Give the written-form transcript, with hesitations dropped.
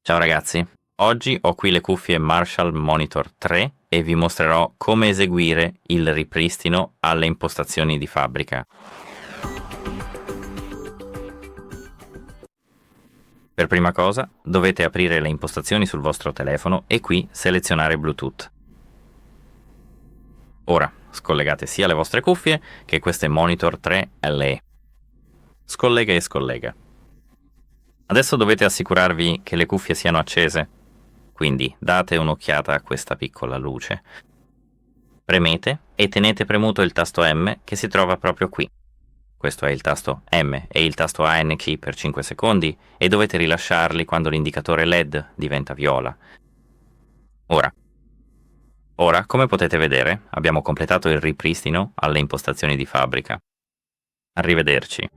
Ciao ragazzi, oggi ho qui le cuffie Marshall Monitor 3 e vi mostrerò come eseguire il ripristino alle impostazioni di fabbrica. Per prima cosa dovete aprire le impostazioni sul vostro telefono e qui selezionare Bluetooth. Ora scollegate sia le vostre cuffie che queste Monitor 3 alle. Scollega e scollega. Adesso dovete assicurarvi che le cuffie siano accese, quindi date un'occhiata a questa piccola luce. Premete e tenete premuto il tasto M che si trova proprio qui. Questo è il tasto M e il tasto AN key per 5 secondi e dovete rilasciarli quando l'indicatore LED diventa viola. Ora, come potete vedere, abbiamo completato il ripristino alle impostazioni di fabbrica. Arrivederci.